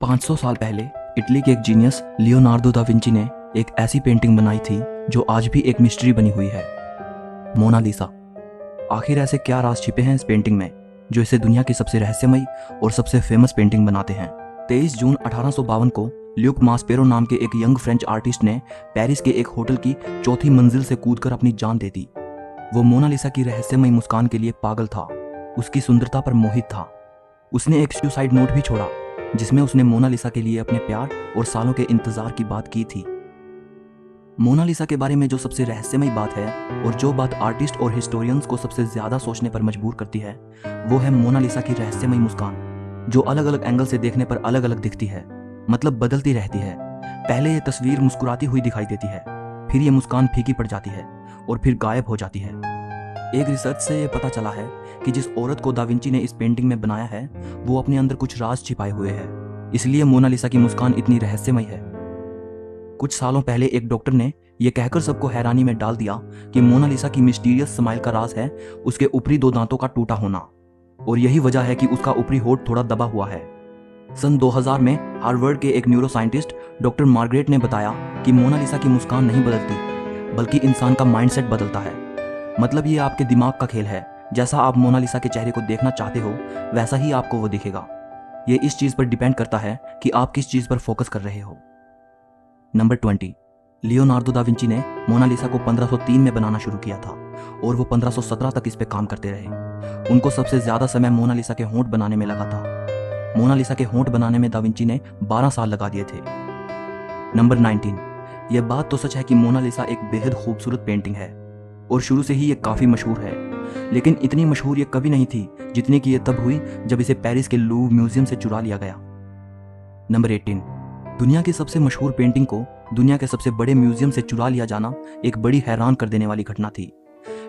500 साल पहले इटली के एक जीनियस लियोनार्डो दा विंची ने एक ऐसी पेंटिंग बनाई थी जो आज भी एक मिस्ट्री बनी हुई है, मोनालिसा। आखिर ऐसे क्या राज छिपे हैं इस पेंटिंग में जो इसे दुनिया की सबसे रहस्यमयी और सबसे फेमस पेंटिंग बनाते हैं। 23 जून 1852 को ल्यूक मास्पेरो नाम के एक यंग फ्रेंच आर्टिस्ट ने पेरिस के एक होटल की चौथी मंजिल से कूदकर अपनी जान दे दी। वो मोनालिसा की रहस्यमयी मुस्कान के लिए पागल था, उसकी सुंदरता पर मोहित था। उसने एक सुसाइड नोट भी छोड़ा जिसमें उसने मोनालिसा के लिए अपने प्यार और सालों के इंतजार की बात की थी। मोनालिसा के बारे में जो सबसे रहस्यमयी बात है और जो बात आर्टिस्ट और हिस्टोरियंस को सबसे ज्यादा सोचने पर मजबूर करती है, वो है मोनालिसा की रहस्यमयी मुस्कान, जो अलग अलग एंगल से देखने पर अलग अलग दिखती है, मतलब बदलती रहती है। पहले ये तस्वीर मुस्कुराती हुई दिखाई देती है, फिर ये मुस्कान फीकी पड़ जाती है और फिर गायब हो जाती है। एक रिसर्च से ये पता चला है कि जिस औरत को दा विंची ने इस पेंटिंग में बनाया है वो अपने अंदर कुछ राज छिपाए हुए है, इसलिए मोनालिसा की मुस्कान इतनी रहस्यमयी है। कुछ सालों पहले एक डॉक्टर ने यह कहकर सबको हैरानी में डाल दिया कि मोनालिसा की मिस्टीरियस स्माइल का राज है उसके ऊपरी 2 दांतों का टूटा होना, और यही वजह है कि उसका ऊपरी होंठ थोड़ा दबा हुआ है। सन 2000 में हार्वर्ड के एक न्यूरो साइंटिस्ट डॉक्टर मार्गरेट ने बताया कि मोनालिसा की मुस्कान नहीं बदलती बल्कि इंसान का माइंडसेट बदलता है। मतलब ये आपके दिमाग का खेल है, जैसा आप मोनालिसा के चेहरे को देखना चाहते हो वैसा ही आपको वो दिखेगा। ये इस चीज पर डिपेंड करता है कि आप किस चीज पर फोकस कर रहे हो। नंबर 20, लियोनार्डो दा विंची ने मोनालिसा को 1503 में बनाना शुरू किया था और वो 1517 तक इस पे काम करते रहे। उनको सबसे ज्यादा समय मोनालिसा के होंठ बनाने में लगा था। मोनालिसा के होंठ बनाने में दा विंची ने 12 साल लगा दिए थे। नंबर 19, यह बात तो सच है कि मोनालिसा एक बेहद खूबसूरत पेंटिंग है और शुरू से ही ये काफी मशहूर है, लेकिन इतनी मशहूर ये कभी नहीं थी जितनी कि ये तब हुई जब इसे पेरिस के लूव्र म्यूजियम से चुरा लिया गया। नंबर 18, दुनिया की सबसे मशहूर पेंटिंग को दुनिया के सबसे बड़े म्यूजियम से चुरा लिया जाना एक बड़ी हैरान कर देने वाली घटना थी,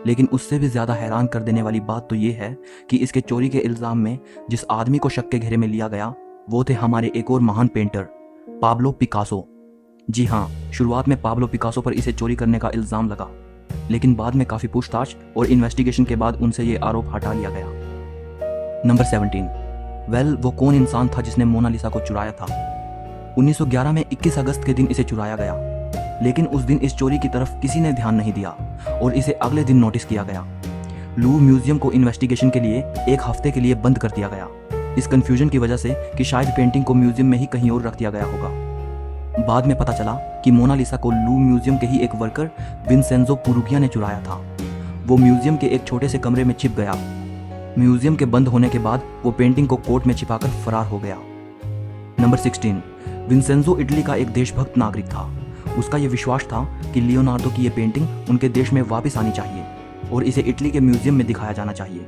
लेकिन उससे भी ज्यादा हैरान कर देने वाली बात तो ये है कि इसके चोरी के इल्जाम में जिस आदमी को शक के घेरे में लिया गया वो थे हमारे एक और महान पेंटर, पाब्लो पिकासो। जी हाँ, शुरुआत में पाब्लो पिकासो पर इसे चोरी करने का इल्जाम लगा, लेकिन बाद में काफी पूछताछ और इन्वेस्टिगेशन के बाद उनसे ये आरोप हटा लिया गया। नंबर 17, वो कौन इंसान था जिसने मोनालिसा को चुराया था? 1911 में 21 अगस्त के दिन इसे चुराया गया, लेकिन उस दिन इस चोरी की तरफ किसी ने ध्यान नहीं दिया और इसे अगले दिन नोटिस किया गया। लूव्र म्यूजियम को इन्वेस्टिगेशन के लिए 1 हफ्ते के लिए बंद कर दिया गया, इस कंफ्यूजन की वजह से कि शायद पेंटिंग को म्यूजियम में ही कहीं और रख दिया गया होगा। बाद में पता चला कि मोनालिसा को लूव्र म्यूजियम के ही एक वर्कर विंसेंजो पुरुगिया ने चुराया था। वो म्यूजियम के एक छोटे से कमरे में छिप गया। म्यूजियम के बंद होने के बाद वो पेंटिंग को कोट में छिपाकर फरार हो गया। नंबर 16, विंसेंजो इटली का एक देशभक्त नागरिक था। उसका यह विश्वास था कि लियोनार्डो की ये पेंटिंग उनके देश में वापस आनी चाहिए और इसे इटली के म्यूजियम में दिखाया जाना चाहिए।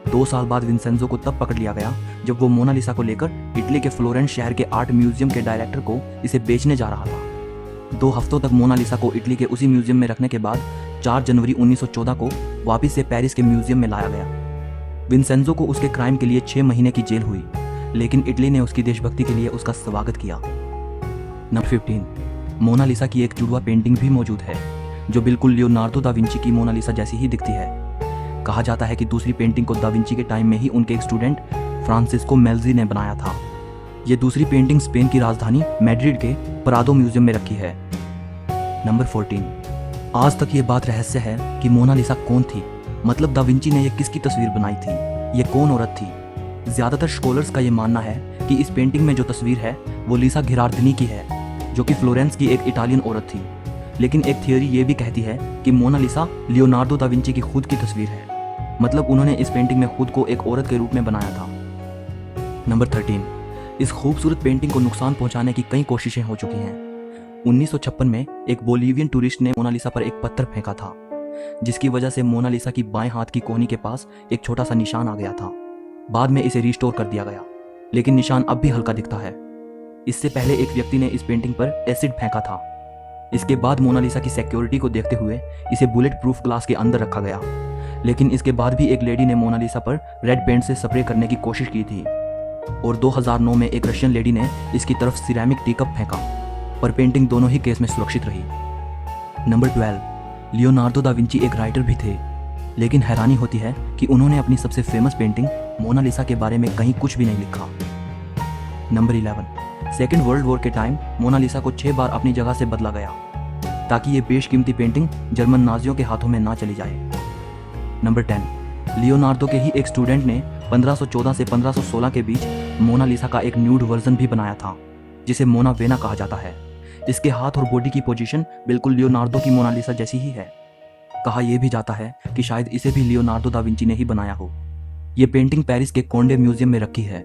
2 साल बाद विंसेंजो को तब पकड़ लिया गया जब वो मोनालिसा को लेकर इटली के फ्लोरेंस शहर के आर्ट म्यूजियम के डायरेक्टर को इसे बेचने जा रहा था। 2 हफ्तों तक मोनालिसा को इटली के उसी म्यूजियम में रखने के बाद 4 जनवरी 1914 को वापस से पेरिस के म्यूजियम में लाया गया। विंसेंजो को उसके क्राइम के लिए 6 महीने की जेल हुई, लेकिन इटली ने उसकी देशभक्ति के लिए उसका स्वागत किया। नंबर 15, मोनालिसा की एक जुड़वा पेंटिंग भी मौजूद है जो बिल्कुल लियोनार्डो दा विंची की मोनालिसा जैसी ही दिखती है। कहा जाता है कि दूसरी पेंटिंग को दा विंची के टाइम में ही उनके एक स्टूडेंट फ्रांसिस्को मेल्जी ने बनाया था। ये दूसरी पेंटिंग स्पेन की राजधानी मैड्रिड के प्रादो म्यूजियम में रखी है। नंबर 14, आज तक ये बात रहस्य है कि मोनालिसा कौन थी, मतलब दा विंची ने यह किसकी तस्वीर बनाई थी, ये कौन औरत थी। ज्यादातर स्कॉलर्स का ये मानना है कि इस पेंटिंग में जो तस्वीर है वो लीसा घिरार्डिनी की है, जो कि फ्लोरेंस की एक इटालियन औरत थी। लेकिन एक थियोरी ये भी कहती है कि मोनालिसा लियोनार्डो दा विंची की खुद की तस्वीर है, मतलब उन्होंने इस पेंटिंग में खुद को एक औरत के रूप में बनाया था। नंबर 13, इस खूबसूरत पेंटिंग को नुकसान पहुंचाने की कई कोशिशें हो चुकी हैं। 1956 में एक बोलिवियन टूरिस्ट ने मोनालिसा पर एक पत्थर फेंका था, जिसकी वजह से मोनालिसा की बाएं हाथ की कोहनी के पास एक छोटा सा निशान आ गया था। बाद में इसे रिस्टोर कर दिया गया, लेकिन निशान अब भी हल्का दिखता है। इससे पहले एक व्यक्ति ने इस पेंटिंग पर एसिड फेंका था। इसके बाद मोनालिसा की सिक्योरिटी को देखते हुए इसे बुलेट प्रूफ ग्लास के अंदर रखा गया, लेकिन इसके बाद भी एक लेडी ने मोनालिसा पर रेड पेंट से स्प्रे करने की कोशिश की थी और 2009 में एक रशियन लेडी ने इसकी तरफ सिरेमिक टीकप फेंका, पर पेंटिंग दोनों ही केस में सुरक्षित रही। नंबर 12, लियोनार्डो दा विंची एक राइटर भी थे, लेकिन हैरानी होती है कि उन्होंने अपनी सबसे फेमस पेंटिंग मोनालिसा के बारे में कहीं कुछ भी नहीं लिखा। नंबर 11, सेकेंड वर्ल्ड वॉर के टाइम मोनालिसा को 6 बार अपनी जगह से बदला गया ताकि ये बेशकीमती पेंटिंग जर्मन नाजियों के हाथों में ना चली जाए। नंबर 10, लियोनार्डो के ही एक स्टूडेंट ने 1514 से 1516 के बीच मोनालिसा का एक न्यूड वर्जन भी बनाया था जिसे मोना वेना कहा जाता है। इसके हाथ और बॉडी की पोजीशन बिल्कुल लियोनार्डो की मोनालिसा जैसी ही है। कहा यह भी जाता है कि शायद इसे भी लियोनार्डो दा विंची ने ही बनाया हो। यह पेंटिंग पेरिस के कोंडे म्यूजियम में रखी है।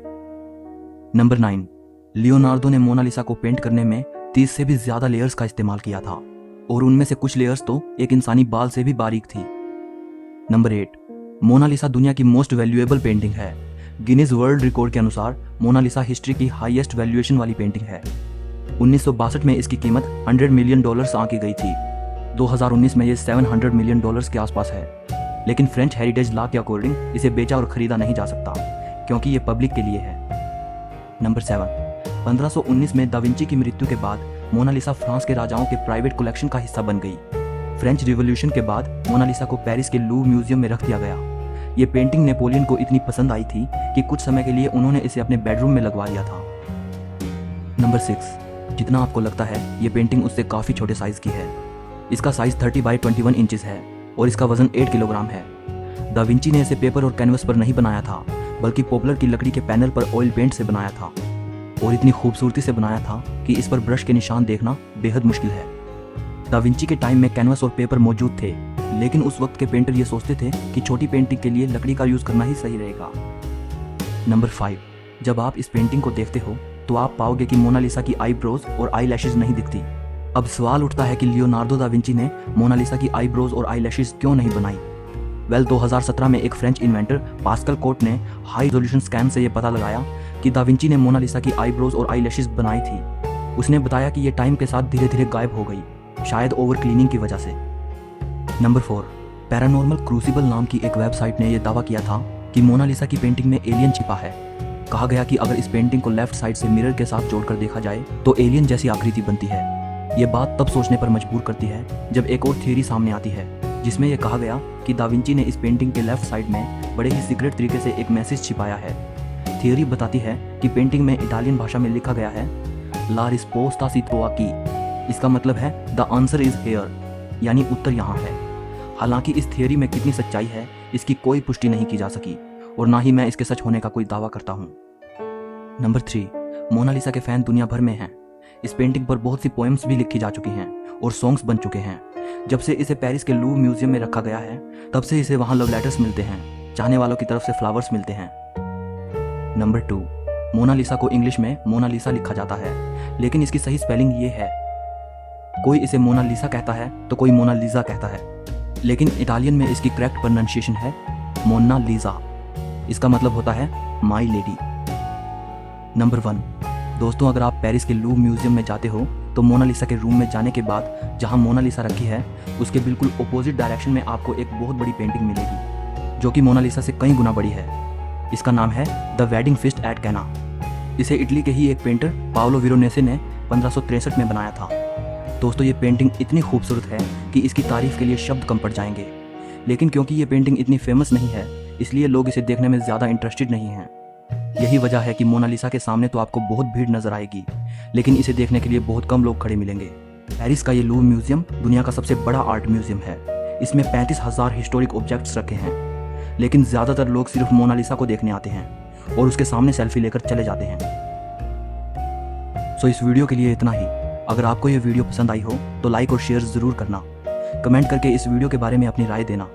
नंबर 9, लियोनार्डो ने मोनालिसा को पेंट करने में 30 से भी ज्यादा लेयर्स का इस्तेमाल किया था और उनमें से कुछ लेयर्स तो एक इंसानी बाल से भी बारीक थी। नंबर 8, मोनालिसा दुनिया की मोस्ट वैल्यूएबल पेंटिंग है। गिनीज वर्ल्ड रिकॉर्ड के अनुसार मोनालिसा हिस्ट्री की हाईएस्ट वैल्यूएशन वाली पेंटिंग है। 1962 में इसकी कीमत $100 मिलियन आंकी गई थी। 2019 में ये $700 मिलियन के आसपास है, लेकिन फ्रेंच हेरिटेज लॉ के अकॉर्डिंग इसे बेचा और खरीदा नहीं जा सकता क्योंकि ये पब्लिक के लिए है। नंबर 7, 1519 में दा विंची की मृत्यु के बाद मोनालिसा फ्रांस के राजाओं के प्राइवेट कलेक्शन का हिस्सा बन गई। फ्रेंच रिवॉल्यूशन के बाद मोनालिसा को पेरिस के लूव म्यूजियम में रख दिया गया। ये पेंटिंग नेपोलियन को इतनी पसंद आई थी कि कुछ समय के लिए उन्होंने इसे अपने बेडरूम में लगवा लिया था। नंबर 6, जितना आपको लगता है ये पेंटिंग उससे काफ़ी छोटे साइज की है। इसका साइज 30 बाई 21 इंचेस है और इसका वजन 8 किलोग्राम है। दा विंची ने इसे पेपर और कैनवस पर नहीं बनाया था बल्कि पॉपुलर की लकड़ी के पैनल पर ऑयल पेंट से बनाया था और इतनी खूबसूरती से बनाया था कि इस पर ब्रश के निशान देखना बेहद मुश्किल है। दा विंची के टाइम में कैनवस और पेपर मौजूद थे, लेकिन उस वक्त के पेंटर ये सोचते थे कि छोटी पेंटिंग के लिए लकड़ी का यूज करना ही सही रहेगा। नंबर 5, जब आप इस पेंटिंग को देखते हो तो आप पाओगे कि मोनालिसा की आईब्रोज और आई लैशेज नहीं दिखती। अब सवाल उठता है कि लियोनार्डो दा विंची ने मोनालिसा की आईब्रोज और आई लैशेज क्यों नहीं बनाई। 2017 में एक फ्रेंच इन्वेंटर पास्कल कोट ने हाई रेजोल्यूशन स्कैन से यह पता लगाया कि दा विंची ने मोनालिसा की आईब्रोज और आई लैशेज बनाई थी। उसने बताया कि यह टाइम के साथ धीरे धीरे गायब हो गई, शायद ओवर क्लीनिंग की वजह से। नंबर 4, पैरानॉर्मल क्रूसिबल नाम की एक वेबसाइट ने यह दावा किया था कि मोनालिसा की पेंटिंग में एलियन छिपा है। कहा गया कि अगर इस पेंटिंग को लेफ्ट साइड से मिरर के साथ जोड़कर देखा जाए तो एलियन जैसी आकृति बनती है। यह बात तब सोचने पर मजबूर करती है जब एक और थ्योरी सामने आती है जिसमें यह कहा गया कि दा विंची ने इस पेंटिंग के लेफ्ट साइड में बड़े ही सीक्रेट तरीके से एक मैसेज छिपाया है। थ्योरी बताती है कि पेंटिंग में इटालियन भाषा में लिखा गया है ला रिस्पोस्टा सी ट्रोवा की। इसका मतलब है द आंसर इज हेयर, यानी उत्तर यहाँ है। हालांकि इस थियोरी में कितनी सच्चाई है इसकी कोई पुष्टि नहीं की जा सकी और ना ही मैं इसके सच होने का कोई दावा करता हूँ। नंबर 3, मोनालिसा के फैन दुनिया भर में हैं। इस पेंटिंग पर बहुत सी पोएम्स भी लिखी जा चुकी हैं और सॉन्ग्स बन चुके हैं। जब से इसे पेरिस के लूव म्यूजियम में रखा गया है तब से इसे वहाँ लव लेटर्स मिलते हैं, चाहने वालों की तरफ से फ्लावर्स मिलते हैं। नंबर 2, मोनालिसा को इंग्लिश में मोनालिसा लिखा जाता है, लेकिन इसकी सही स्पेलिंग ये है। कोई इसे मोनालिसा कहता है तो कोई मोनालिसा कहता है, लेकिन इटालियन में इसकी करेक्ट प्रोनाउंसिएशन है मोनालिसा। इसका मतलब होता है माई लेडी। नंबर 1, दोस्तों अगर आप पेरिस के लूव म्यूजियम में जाते हो तो मोनालिसा के रूम में जाने के बाद जहां मोनालिसा रखी है उसके बिल्कुल अपोजिट डायरेक्शन में आपको एक बहुत बड़ी पेंटिंग मिलेगी जो कि मोनालिसा से कई गुना बड़ी है। इसका नाम है द वेडिंग फीस्ट एट कैना। इसे इटली के ही एक पेंटर पाओलो वेरोनेसे ने 1563 में बनाया था। दोस्तों ये पेंटिंग इतनी खूबसूरत है कि इसकी तारीफ के लिए शब्द कम पड़ जाएंगे, लेकिन क्योंकि ये पेंटिंग इतनी फेमस नहीं है इसलिए लोग इसे देखने में ज़्यादा इंटरेस्टेड नहीं हैं। यही वजह है कि मोनालिसा के सामने तो आपको बहुत भीड़ नजर आएगी, लेकिन इसे देखने के लिए बहुत कम लोग खड़े मिलेंगे। पेरिस का ये लूव म्यूजियम दुनिया का सबसे बड़ा आर्ट म्यूजियम है। इसमें 35,000 हिस्टोरिक ऑब्जेक्ट्स रखे हैं, लेकिन ज़्यादातर लोग सिर्फ मोनालिसा को देखने आते हैं और उसके सामने सेल्फी लेकर चले जाते हैं। सो इस वीडियो के लिए इतना ही। अगर आपको ये वीडियो पसंद आई हो तो लाइक और शेयर ज़रूर करना। कमेंट करके इस वीडियो के बारे में अपनी राय देना।